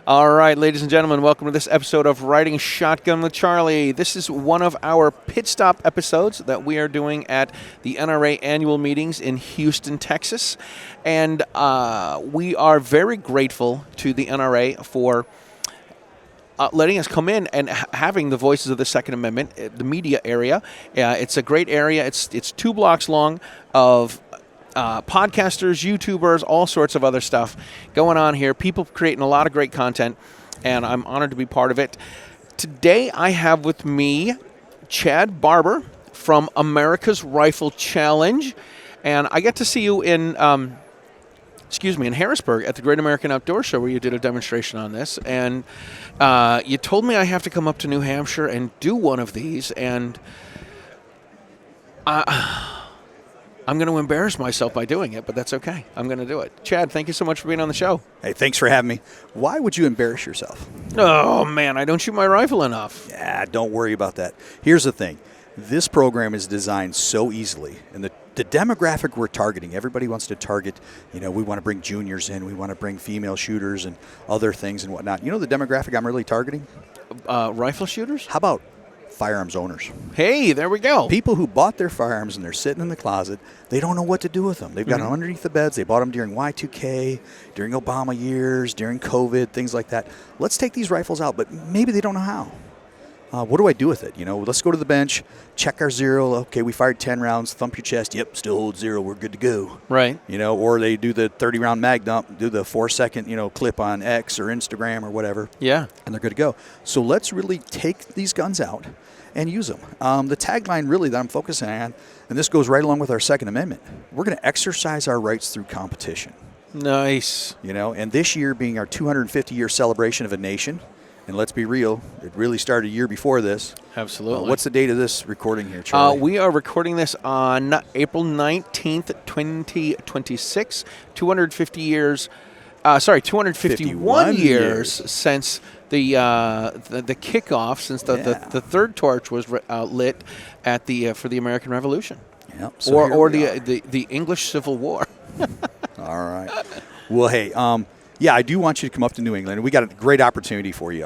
All right, ladies and gentlemen, welcome to this episode of Riding Shotgun with Charlie. This is one of our pit stop episodes that we are doing at the NRA annual meetings in Houston, Texas. And we are very grateful to the NRA for letting us come in and having the voices of the Second Amendment, the media area. It's a great area. It's 2 blocks long of podcasters, YouTubers, all sorts of other stuff going on here. People creating a lot of great content, and I'm honored to be part of it. Today I have with me Chad Barber from America's Rifle Challenge, and I get to see you in in Harrisburg at the Great American Outdoor Show where you did a demonstration on this, and you told me I have to come up to New Hampshire and do one of these, and I'm going to embarrass myself by doing it, but that's okay. I'm going to do it. Chad, thank you so much for being on the show. Hey, thanks for having me. Why would you embarrass yourself? Oh, man, I don't shoot my rifle enough. Yeah, don't worry about that. Here's the thing. This program is designed so easily, and the demographic we're targeting, everybody wants to target, we want to bring juniors in, we want to bring female shooters and other things and whatnot. You know the demographic I'm really targeting? Rifle shooters? How about firearms owners? Hey, there we go. People who bought their firearms and they're sitting in the closet, they don't know what to do with them. They've got them underneath the beds. They bought them during Y2K, during Obama years, during COVID, things like that. Let's take these rifles out, but maybe they don't know how. What do I do with it? Let's go to the bench, check our zero. Okay, we fired 10 rounds, thump your chest. Yep, still hold zero. We're good to go. Right. Or they do the 30-round mag dump, do the 4-second, clip on X or Instagram or whatever. Yeah. And they're good to go. So let's really take these guns out and use them. The tagline really that I'm focusing on, and this goes right along with our Second Amendment, we're going to exercise our rights through competition. Nice. And this year being our 250-year celebration of a nation, and let's be real, it really started a year before this. Absolutely. What's the date of this recording here, Charlie? We are recording this on April 19th, 2026, 251 years since the kickoff, since the third torch was lit at the for the American Revolution, so the English Civil War. All right. Well, hey, I do want you to come up to New England. We got a great opportunity for you.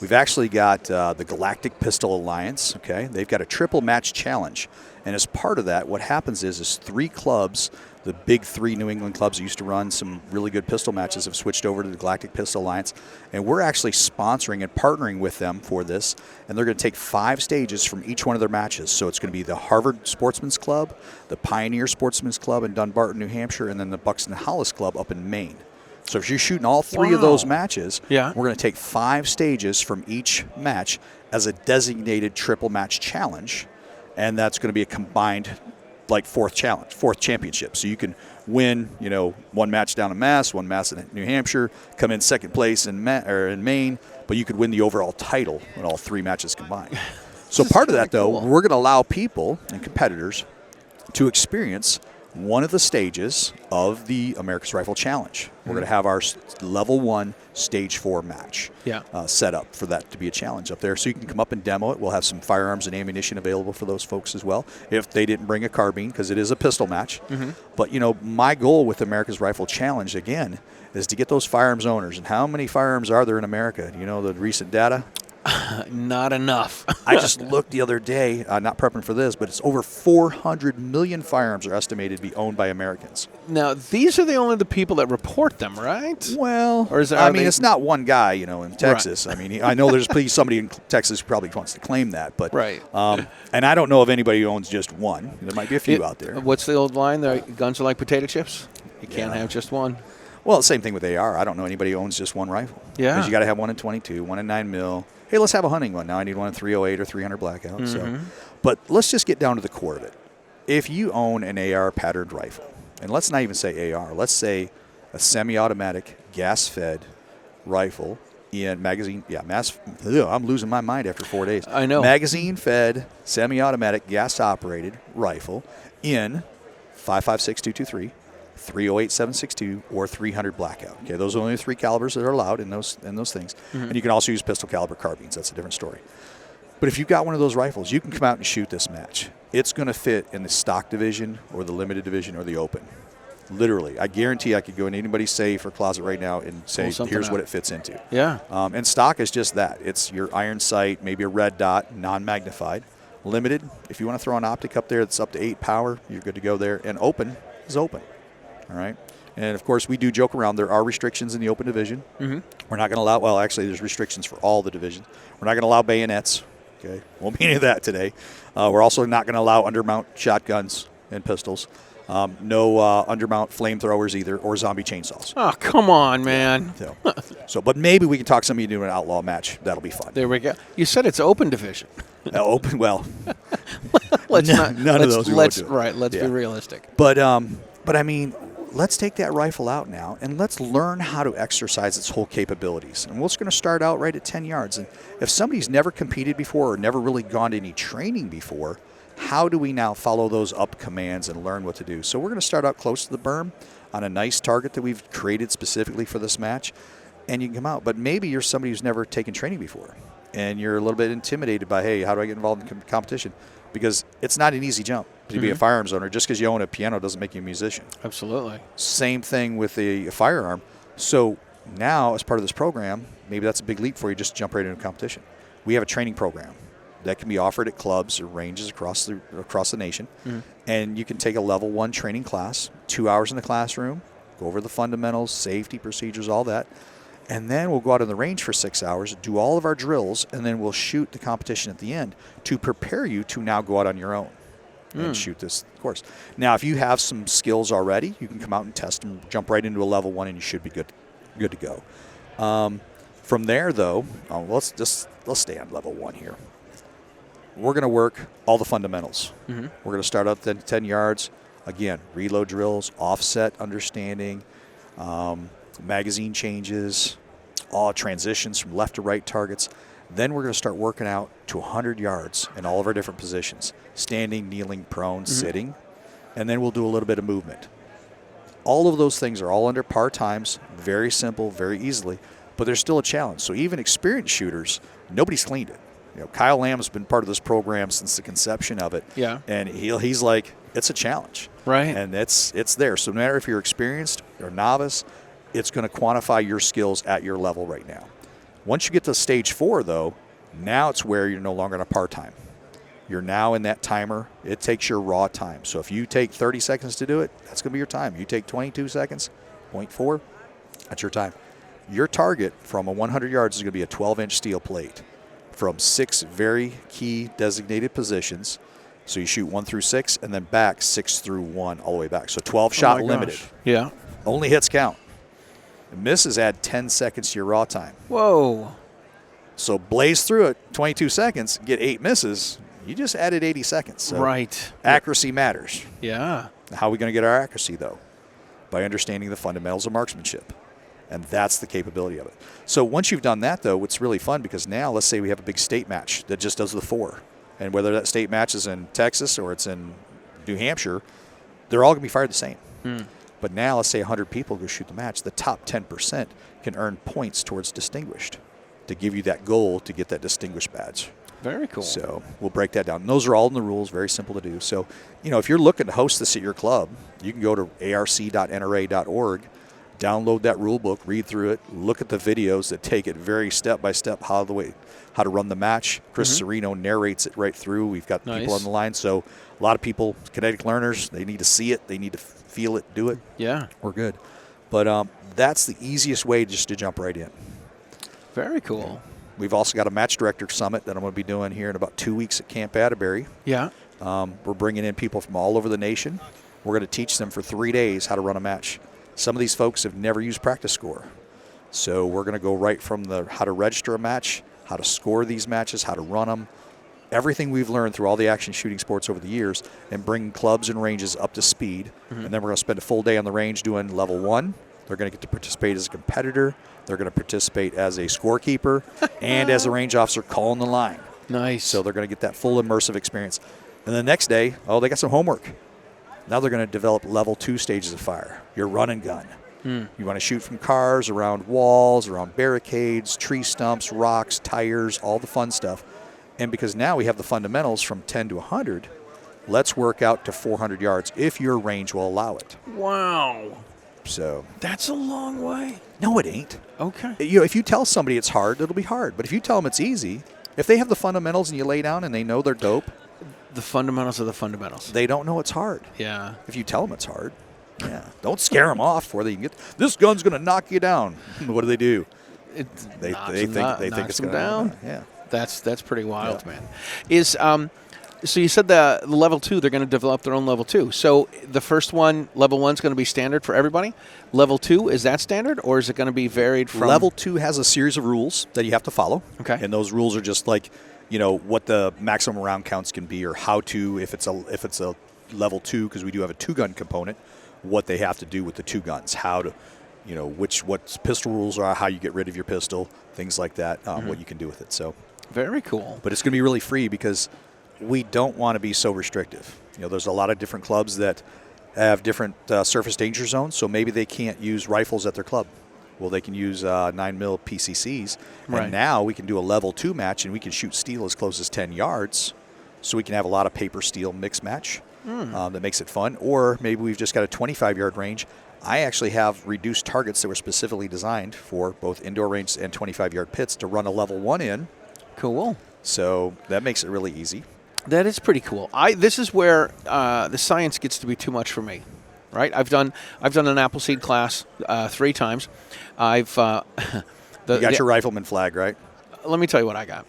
We've actually got the Galactic Pistol Alliance. Okay, they've got a triple match challenge, and as part of that, what happens is 3 clubs. The big 3 New England clubs that used to run some really good pistol matches have switched over to the Galactic Pistol Alliance, and we're actually sponsoring and partnering with them for this, and they're going to take 5 stages from each one of their matches. So it's going to be the Harvard Sportsman's Club, the Pioneer Sportsman's Club in Dunbarton, New Hampshire, and then the Buxton Hollis Club up in Maine. So if you're shooting all 3 of those matches, we're going to take 5 stages from each match as a designated triple match challenge, and that's going to be a combined fourth championship. So you can win, 1 match down in Mass, 1 match in New Hampshire, come in second place in Maine, but you could win the overall title in all 3 matches combined. So part of that, though, we're going to allow people and competitors to experience one of the stages of the America's Rifle Challenge. We're going to have our level 1 stage 4 match set up for that to be a challenge up there. So you can come up and demo it. We'll have some firearms and ammunition available for those folks as well if they didn't bring a carbine, because it is a pistol match. But, my goal with America's Rifle Challenge, again, is to get those firearms owners. And how many firearms are there in America? Do you know the recent data? Not enough. I just looked the other day, not prepping for this, but it's over 400 million firearms are estimated to be owned by Americans. Now, these are only the people that report them, right? Well, or it's not one guy, in Texas. Right. I know there's somebody in Texas who probably wants to claim that, but right. And I don't know of anybody who owns just one. There might be a few out there. What's the old line? Guns are like potato chips. You can't have just one. Well, the same thing with AR. I don't know anybody who owns just one rifle. Yeah. Because you got to have one in 22, one in 9 mil. Hey, let's have a hunting one. Now I need one in 308 or 300 blackout. So, but let's just get down to the core of it. If you own an AR patterned rifle, and let's not even say AR, let's say a semi-automatic gas-fed rifle in magazine. I'm losing my mind after 4 days. I know. Magazine-fed, semi-automatic, gas-operated rifle in 5.56 .223. 308 .762 or 300 blackout. Okay, those are only 3 calibers that are allowed in those things. And you can also use pistol caliber carbines. That's a different story. But if you've got one of those rifles, you can come out and shoot this match. It's going to fit in the stock division or the limited division or the open. Literally. I guarantee I could go in anybody's safe or closet right now and say, here's what it fits into. Yeah. And stock is just that. It's your iron sight, maybe a red dot, non-magnified. Limited, if you want to throw an optic up there that's up to 8 power, you're good to go there. And open is open. All right? And, of course, we do joke around. There are restrictions in the open division. Mm-hmm. We're not going to allow – well, actually, there's restrictions for all the divisions. We're not going to allow bayonets. Okay? Won't be any of that today. We're also not going to allow undermount shotguns and pistols. No undermount flamethrowers either, or zombie chainsaws. Oh, come on, man. But maybe we can talk some of you into an outlaw match. That'll be fun. There we go. You said it's open division. Open, well. None of those. Let's be realistic. But I mean, let's take that rifle out now and let's learn how to exercise its whole capabilities. And we're just going to start out right at 10 yards. And if somebody's never competed before or never really gone to any training before, how do we now follow those up commands and learn what to do? So we're going to start out close to the berm on a nice target that we've created specifically for this match, and you can come out. But maybe you're somebody who's never taken training before, and you're a little bit intimidated by, hey, how do I get involved in competition? Because it's not an easy jump to be a firearms owner. Just because you own a piano doesn't make you a musician. Absolutely. Same thing with a firearm. So now, as part of this program, maybe that's a big leap for you, just jump right into competition. We have a training program that can be offered at clubs or ranges across the nation. And you can take a level 1 training class, 2 hours in the classroom, go over the fundamentals, safety procedures, all that. And then we'll go out on the range for 6 hours, do all of our drills, and then we'll shoot the competition at the end to prepare you to now go out on your own and shoot this course. Now, if you have some skills already, you can come out and test them, jump right into a level 1, and you should be good to go. From there, though, let's stay on level 1 here. We're going to work all the fundamentals. We're going to start out at 10 yards. Again, reload drills, offset understanding, magazine changes, all transitions from left to right targets. Then we're going to start working out to 100 yards in all of our different positions, standing, kneeling, prone, sitting, and then we'll do a little bit of movement. All of those things are all under par times, very simple, very easily, but there's still a challenge. So even experienced shooters, nobody's cleaned it. Kyle Lamb's been part of this program since the conception of it. Yeah. And he's like, it's a challenge. Right. And it's there. So no matter if you're experienced or novice, it's going to quantify your skills at your level right now. Once you get to stage 4, though, now it's where you're no longer on a par time. You're now in that timer. It takes your raw time. So if you take 30 seconds to do it, that's going to be your time. You take 22 seconds, 0.4, that's your time. Your target from a 100 yards is going to be a 12-inch steel plate from 6 very key designated positions. So you shoot 1 through 6 and then back 6 through 1 all the way back. So 12 shot limited. Yeah. Only hits count. And misses add 10 seconds to your raw time. Whoa. So blaze through it 22 seconds, get 8 misses. You just added 80 seconds. So right. Accuracy matters. Yeah. How are we going to get our accuracy, though? By understanding the fundamentals of marksmanship. And that's the capability of it. So once you've done that, though, it's really fun because now let's say we have a big state match that just does the 4. And whether that state match is in Texas or it's in New Hampshire, they're all going to be fired the same. But now let's say 100 people go shoot the match. The top 10% can earn points towards distinguished to give you that goal to get that distinguished badge. Very cool. So we'll break that down. And those are all in the rules, very simple to do. So, if you're looking to host this at your club, you can go to arc.nra.org, download that rule book, read through it, look at the videos that take it very step-by-step how to run the match. Chris Serino narrates it right through. We've got people on the line. So a lot of people, kinetic learners, they need to see it. They need to feel it, do it. Yeah. We're good. But that's the easiest way just to jump right in. Very cool. We've also got a match director summit that I'm going to be doing here in about 2 weeks at Camp Atterbury. Yeah. We're bringing in people from all over the nation. We're going to teach them for 3 days how to run a match. Some of these folks have never used practice score. So we're going to go right from how to register a match, how to score these matches, how to run them, everything we've learned through all the action shooting sports over the years, and bring clubs and ranges up to speed. And then we're going to spend a full day on the range doing level 1. They're going to get to participate as a competitor. They're going to participate as a scorekeeper and as a range officer calling the line. Nice. So they're going to get that full immersive experience. And the next day, they got some homework. Now they're going to develop level 2 stages of fire, your run and gun. You want to shoot from cars, around walls, around barricades, tree stumps, rocks, tires, all the fun stuff. And because now we have the fundamentals from 10 to 100, Let's work out to 400 yards if your range will allow it. Wow. So That's a long way. no, it ain't. Okay. If you tell somebody it's hard, it'll be hard. But if you tell them it's easy, if they have the fundamentals and you lay down and they know they're dope, The fundamentals are the fundamentals. they don't know it's hard. Yeah. If you tell them it's hard, yeah, don't scare them off before they can get. This gun's going to knock you down. What do? They think it's going to down. Yeah. That's pretty wild, man. Is so you said the level 2, they're going to develop their own level 2. So the first one, level 1, is going to be standard for everybody. Level 2, is that standard, or is it going to be varied from? Level 2 has a series of rules that you have to follow. Okay. And those rules are just like, what the maximum round counts can be, or how to, if it's a level 2, because we do have a 2-gun component, what they have to do with the 2 guns, how to, what pistol rules are, how you get rid of your pistol, things like that, what you can do with it. So. Very cool. But it's going to be really free because we don't want to be so restrictive. There's a lot of different clubs that have different surface danger zones, so maybe they can't use rifles at their club. Well, they can use 9mm PCCs, Right. and now we can do a level 2 match, and we can shoot steel as close as 10 yards, so we can have a lot of paper-steel mix match that makes it fun. Or maybe we've just got a 25-yard range. I actually have reduced targets that were specifically designed for both indoor range and 25-yard pits to run a level 1 in. Cool. So that makes it really easy. That is pretty cool. This is where the science gets to be too much for me, right? I've done an Appleseed class 3 times. I've You got your rifleman flag, right? Let me tell you what I got.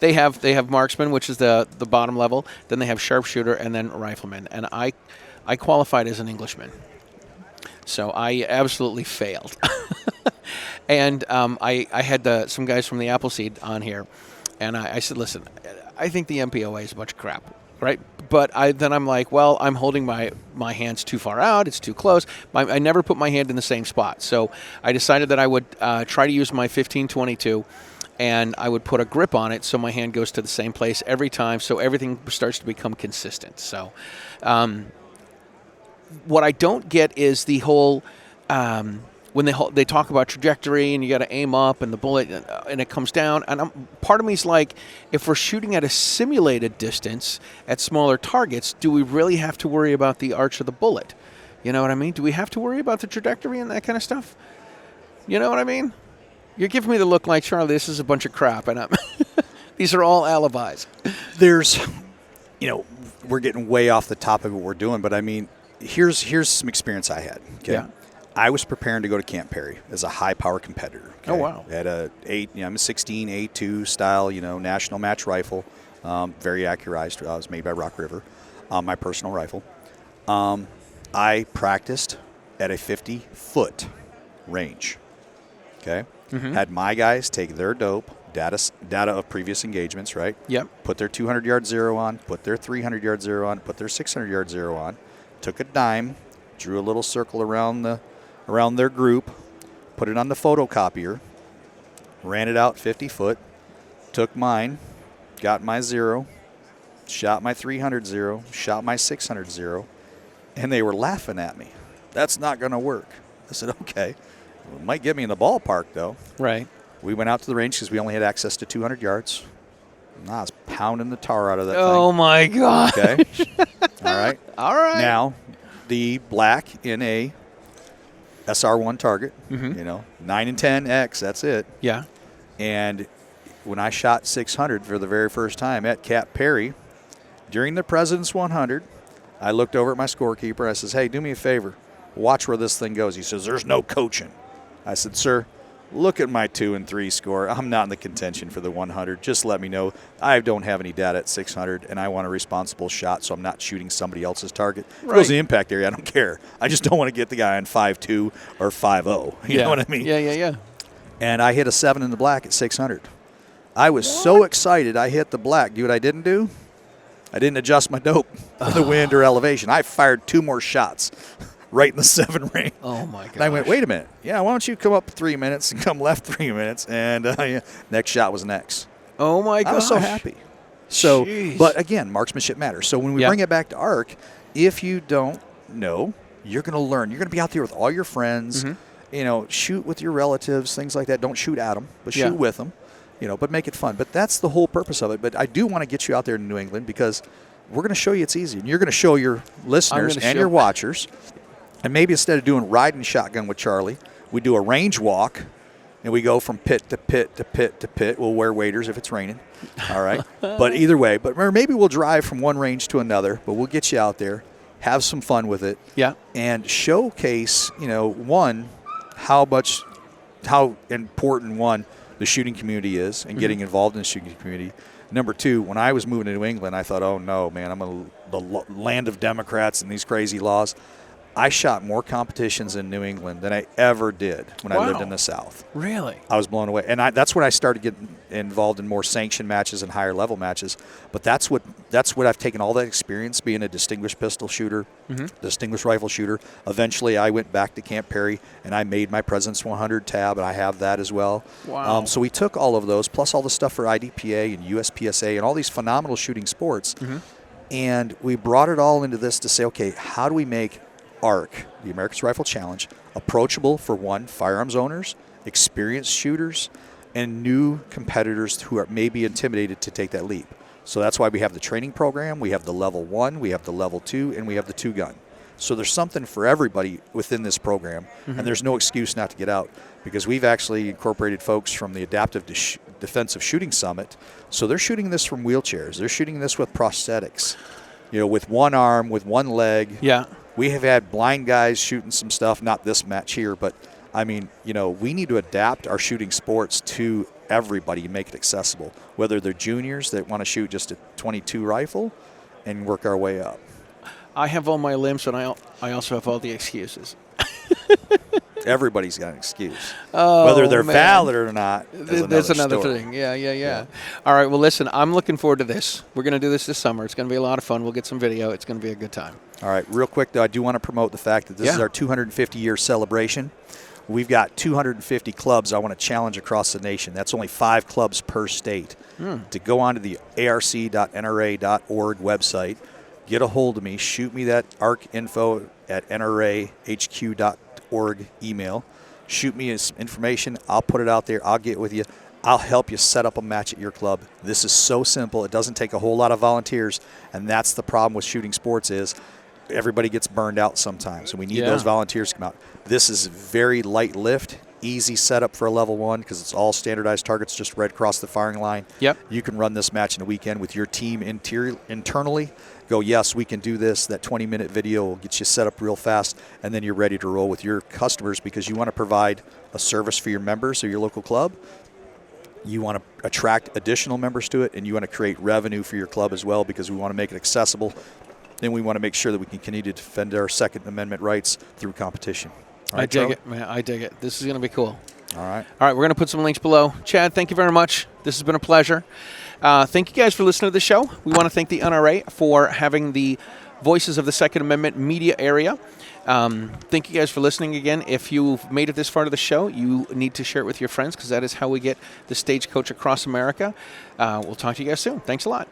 They have marksman, which is the bottom level. Then they have sharpshooter, and then rifleman. And I qualified as an Englishman, so I absolutely failed. And I had some guys from the Appleseed on here, and I said, listen, I think the MPOA is a bunch of crap, right? But then I'm like, well, I'm holding my hands too far out. It's too close. I never put my hand in the same spot. So I decided that I would try to use my 15-22, and I would put a grip on it so my hand goes to the same place every time, so everything starts to become consistent. So what I don't get is the whole when they talk about trajectory and you got to aim up and the bullet and it comes down, and part of me is like, if we're shooting at a simulated distance at smaller targets, do we really have to worry about the arch of the bullet? You know what I mean? Do we have to worry about the trajectory and that kind of stuff? You know what I mean? You're giving me the look like, Charlie, this is a bunch of crap, and these are all alibis. There's, we're getting way off the topic of what we're doing, but I mean, here's some experience I had. Okay? Yeah. I was preparing to go to Camp Perry as a high power competitor. Okay? Oh, wow. At I'm a 16 A2 style, national match rifle, very accurized. It was made by Rock River, my personal rifle. I practiced at a 50-foot range. Okay, had my guys take their dope data of previous engagements, right? Yep. Put their 200-yard zero on, put their 300-yard zero on, put their 600-yard zero on. Took a dime, drew a little circle around their group, put it on the photocopier, ran it out 50 foot, took mine, got my zero, shot my 300 zero, shot my 600 zero, and they were laughing at me. That's not going to work. I said, okay. It might get me in the ballpark, though. Right. We went out to the range because we only had access to 200 yards. I was pounding the tar out of that Oh, thing. my God. Okay. All right. All right. Now, the black in a SR1 target, 9 and 10 X, that's it. Yeah. And when I shot 600 for the very first time at Cap Perry, during the President's 100, I looked over at my scorekeeper. I says, hey, do me a favor. Watch where this thing goes. He says, there's no coaching. I said, sir, look at my 2 and 3 score. I'm not in the contention for the 100. Just let me know. I don't have any data at 600, and I want a responsible shot, so I'm not shooting somebody else's target. If it goes in the impact area, I don't care. I just don't want to get the guy on 5.2 or 5.0. You know what I mean? Yeah. And I hit a 7 in the black at 600. I was so excited I hit the black. Do you know what I didn't do? I didn't adjust my dope for the wind or elevation. I fired 2 more shots right in the 7 range. Oh, my God. And I went, wait a minute. Yeah, why don't you come up 3 minutes and come left 3 minutes? And next shot was an X. Oh, my God. I was so happy. So, Jeez. but again, marksmanship matters. So when we bring it back to ARC, if you don't know, you're going to learn. You're going to be out there with all your friends. Shoot with your relatives, things like that. Don't shoot at them, but shoot with them. but make it fun. But that's the whole purpose of it. But I do want to get you out there in New England because we're going to show you it's easy. And you're going to show your listeners and your watchers. And maybe instead of doing riding shotgun with Charlie, we do a range walk, and we go from pit to pit to pit to pit. We'll wear waders if it's raining. All right. But either way, or maybe we'll drive from one range to another, but we'll get you out there, have some fun with it. Yeah. And showcase, one, how important, the shooting community is and getting involved in the shooting community. Number two, when I was moving to New England, I thought, oh, no, man, I'm the land of Democrats and these crazy laws. I shot more competitions in New England than I ever did when I lived in the South. Really? I was blown away. And that's when I started getting involved in more sanctioned matches and higher level matches. But that's what I've taken all that experience being a distinguished pistol shooter, distinguished rifle shooter. Eventually, I went back to Camp Perry, and I made my President's 100 tab, and I have that as well. Wow. So we took all of those, plus all the stuff for IDPA and USPSA and all these phenomenal shooting sports, and we brought it all into this to say, okay, how do we make ARC, the America's Rifle Challenge, approachable for firearms owners, experienced shooters, and new competitors who are maybe intimidated to take that leap. So that's why we have the training program, we have the level 1, we have the level 2, and we have the 2-gun. So there's something for everybody within this program, and there's no excuse not to get out, because we've actually incorporated folks from the Adaptive Defensive Shooting Summit. So they're shooting this from wheelchairs. They're shooting this with prosthetics, with one arm, with one leg. Yeah. We have had blind guys shooting some stuff, not this match here, but I mean, we need to adapt our shooting sports to everybody and make it accessible, whether they're juniors that want to shoot just a .22 rifle and work our way up. I have all my limbs, and I also have all the excuses. Everybody's got an excuse. Oh, whether they're man. valid or not, There's another thing. Yeah. All right, well, listen, I'm looking forward to this. We're going to do this summer. It's going to be a lot of fun. We'll get some video. It's going to be a good time. All right, real quick, though, I do want to promote the fact that this is our 250-year celebration. We've got 250 clubs I want to challenge across the nation. That's only 5 clubs per state. To go onto the arc.nra.org website, get a hold of me, shoot me that arcinfo at nrahq.org email, shoot me some information, I'll put it out there, I'll get with you, I'll help you set up a match at your club. This is so simple, it doesn't take a whole lot of volunteers, and that's the problem with shooting sports is everybody gets burned out sometimes, and we need those volunteers to come out. This is very light lift, easy setup for a level 1 because it's all standardized targets just right across the firing line. Yep. You can run this match in a weekend with your team internally. Go, yes, we can do this. That 20-minute video will get you set up real fast, and then you're ready to roll with your customers because you want to provide a service for your members or your local club. You want to attract additional members to it, and you want to create revenue for your club as well because we want to make it accessible. Then we want to make sure that we can continue to defend our Second Amendment rights through competition. All right, I dig it, man. I dig it. This is going to be cool. All right. All right, we're going to put some links below. Chad, thank you very much. This has been a pleasure. Thank you guys for listening to the show. We want to thank the NRA for having the Voices of the Second Amendment media area. Thank you guys for listening again. If you've made it this far to the show, you need to share it with your friends because that is how we get the stagecoach across America. We'll talk to you guys soon. Thanks a lot.